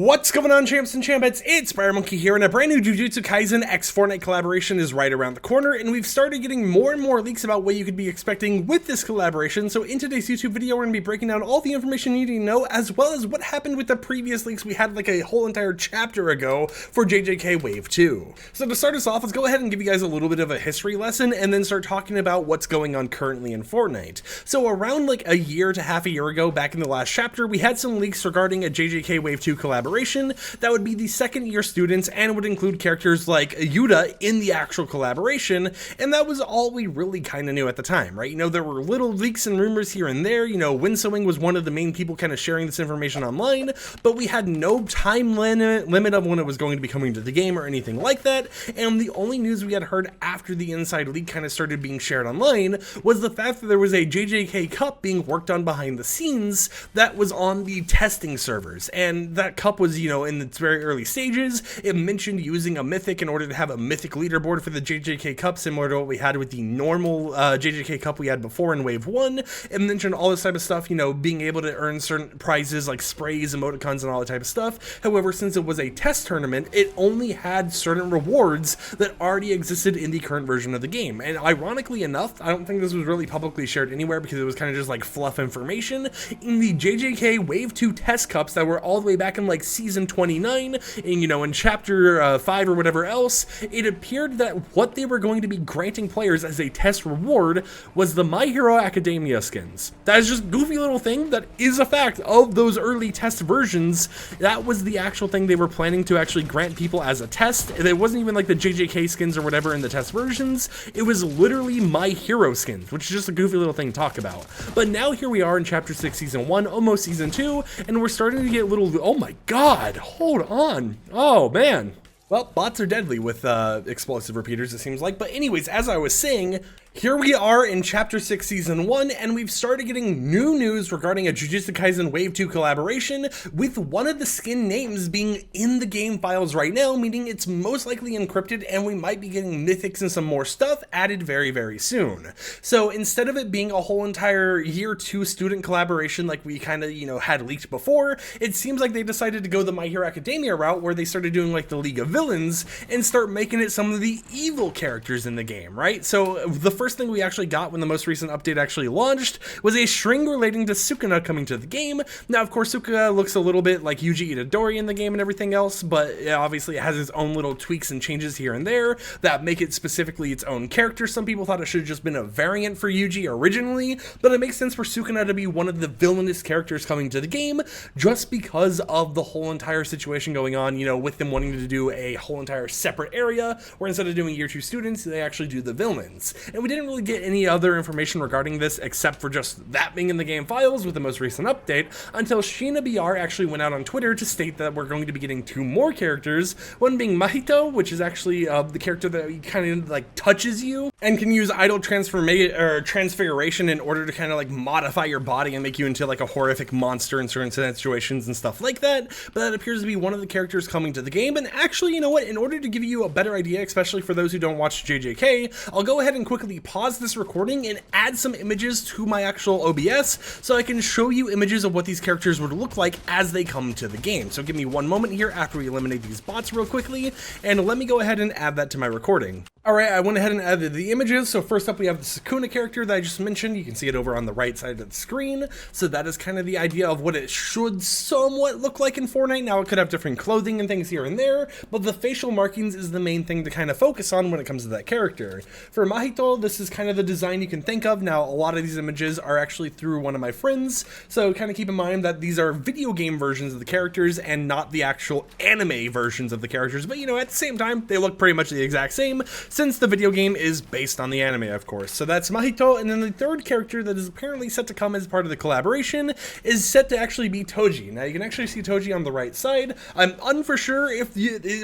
What's going on, champs and champettes? It's Monkey here, and a brand new Jujustu Kaisen x Fortnite collaboration is right around the corner, and we've started getting more and more leaks about what you could be expecting with this collaboration. So in today's YouTube video, we're going to be breaking down all the information you need to know, as well as what happened with the previous leaks we had like a whole entire chapter ago for JJK Wave 2. So to start us off, let's go ahead and give you guys a little bit of a history lesson, and then start talking about what's going on currently in Fortnite. So around like a year to half a year ago, back in the last chapter, we had some leaks regarding a JJK Wave 2 collaboration that would be the second year students and would include characters like Yuta in the actual collaboration, and that was all we really kind of knew at the time, right? You know, there were little leaks and rumors here and there. You know, Winsowing was one of the main people kind of sharing this information online, but we had no time limit of when it was going to be coming to the game or anything like that, and the only news we had heard after the inside leak kind of started being shared online was the fact that there was a JJK Cup being worked on behind the scenes that was on the testing servers, and that cup was, you know, in its very early stages. It mentioned using a mythic in order to have a mythic leaderboard for the JJK Cup, similar to what we had with the normal JJK Cup we had before in Wave 1. It mentioned all this type of stuff, you know, being able to earn certain prizes like sprays, emoticons, and all that type of stuff. However, since it was a test tournament, it only had certain rewards that already existed in the current version of the game. And ironically enough, I don't think this was really publicly shared anywhere because it was kind of just like fluff information. In the JJK Wave 2 test cups that were all the way back in like season 29, and you know, in chapter 5 or whatever else, it appeared that what they were going to be granting players as a test reward was the My Hero Academia skins. That is just a goofy little thing that is a fact of those early test versions. That was the actual thing they were planning to actually grant people as a test. It wasn't even like the JJK skins or whatever in the test versions. It was literally My Hero skins, which is just a goofy little thing to talk about. But now here we are in chapter 6 season 1, almost season 2, and we're starting to get little, oh my god, hold on, oh man. Well, bots are deadly with explosive repeaters, it seems like. But anyways, as I was saying, here we are in Chapter 6 Season 1, and we've started getting new news regarding a Jujustu Kaisen Wave 2 collaboration, with one of the skin names being in the game files right now, meaning it's most likely encrypted, and we might be getting mythics and some more stuff added very, very soon. So instead of it being a whole entire Year 2 student collaboration like we kind of, you know, had leaked before, it seems like they decided to go the My Hero Academia route, where they started doing like the League of Villains, and start making it some of the evil characters in the game, right? So the first thing we actually got when the most recent update actually launched was a string relating to Sukuna coming to the game. Now, of course, Sukuna looks a little bit like Yuji Itadori in the game and everything else, but obviously it has its own little tweaks and changes here and there that make it specifically its own character. Some people thought it should have just been a variant for Yuji originally, but it makes sense for Sukuna to be one of the villainous characters coming to the game, just because of the whole entire situation going on, you know, with them wanting to do a whole entire separate area, where instead of doing Year 2 students, they actually do the villains. And we didn't really get any other information regarding this except for just that being in the game files with the most recent update, until Sheena BR actually went out on Twitter to state that we're going to be getting 2 more characters, one being Mahito, which is actually the character that kind of like touches you and can use idle transfiguration in order to kind of like modify your body and make you into like a horrific monster in certain situations and stuff like that. But that appears to be one of the characters coming to the game. And actually, you know what, in order to give you a better idea, especially for those who don't watch JJK, I'll go ahead and quickly pause this recording and add some images to my actual OBS so I can show you images of what these characters would look like as they come to the game. So give me one moment here after we eliminate these bots real quickly, and let me go ahead and add that to my recording. Alright, I went ahead and added the images. So first up we have the Sukuna character that I just mentioned. You can see it over on the right side of the screen. So that is kind of the idea of what it should somewhat look like in Fortnite. Now it could have different clothing and things here and there, but the facial markings is the main thing to kind of focus on when it comes to that character. For Mahito, this is kind of the design you can think of. Now a lot of these images are actually through one of my friends, so kind of keep in mind that these are video game versions of the characters and not the actual anime versions of the characters, but you know, at the same time they look pretty much the exact same, since the video game is based on the anime, of course. So that's Mahito, and then the third character that is apparently set to come as part of the collaboration is set to actually be Toji. Now you can actually see Toji on the right side. I'm for sure if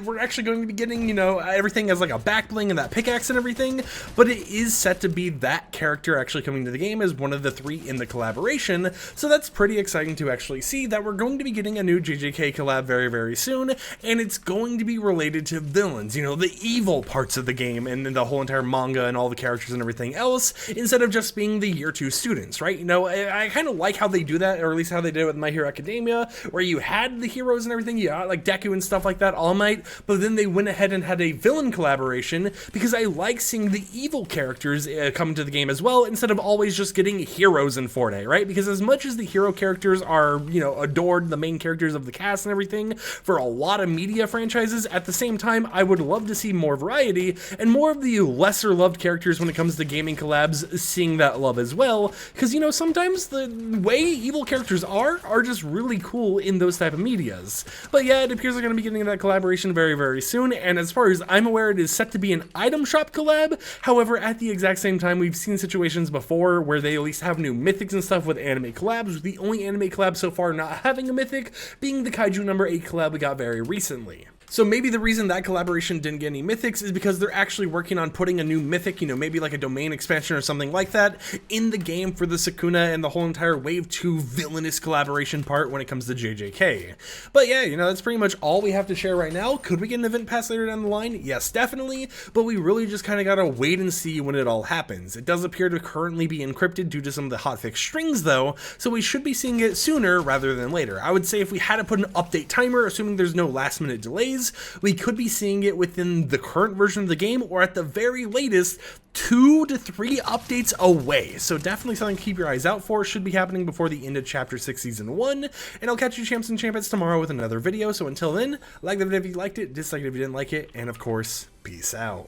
we're actually going to be getting, you know, everything as like a back bling and that pickaxe and everything, but it is set to be that character actually coming to the game as one of the 3 in the collaboration. So that's pretty exciting to actually see that we're going to be getting a new JJK collab very, very soon, and it's going to be related to villains, you know, the evil parts of the game game and the whole entire manga and all the characters and everything else, instead of just being the year 2 students, right? You know, I kind of like how they do that, or at least how they did it with My Hero Academia, where you had the heroes and everything, you had like Deku and stuff like that, All Might, but then they went ahead and had a villain collaboration, because I like seeing the evil characters come to the game as well, instead of always just getting heroes in Fortnite, right? Because as much as the hero characters are, you know, adored, the main characters of the cast and everything, for a lot of media franchises, at the same time, I would love to see more variety, and more of the lesser loved characters when it comes to gaming collabs seeing that love as well, because, you know, sometimes the way evil characters are just really cool in those type of medias. But yeah, it appears they're going to be getting that collaboration very, very soon, and as far as I'm aware, it is set to be an item shop collab. However, at the exact same time, we've seen situations before where they at least have new mythics and stuff with anime collabs, with the only anime collab so far not having a mythic being the Kaiju number 8 collab we got very recently. So maybe the reason that collaboration didn't get any mythics is because they're actually working on putting a new mythic, you know, maybe like a domain expansion or something like that, in the game for the Sukuna and the whole entire Wave 2 villainous collaboration part when it comes to JJK. But yeah, you know, that's pretty much all we have to share right now. Could we get an event pass later down the line? Yes, definitely, but we really just kind of gotta wait and see when it all happens. It does appear to currently be encrypted due to some of the hotfix strings though, so we should be seeing it sooner rather than later. I would say if we had to put an update timer, assuming there's no last minute delays, we could be seeing it within the current version of the game, or at the very latest 2 to 3 updates away. So definitely something to keep your eyes out for. Should be happening before the end of Chapter 6 Season 1, and I'll catch you champs and champettes tomorrow with another video. So until then, like the video if you liked it, dislike it if you didn't like it, and of course, peace out.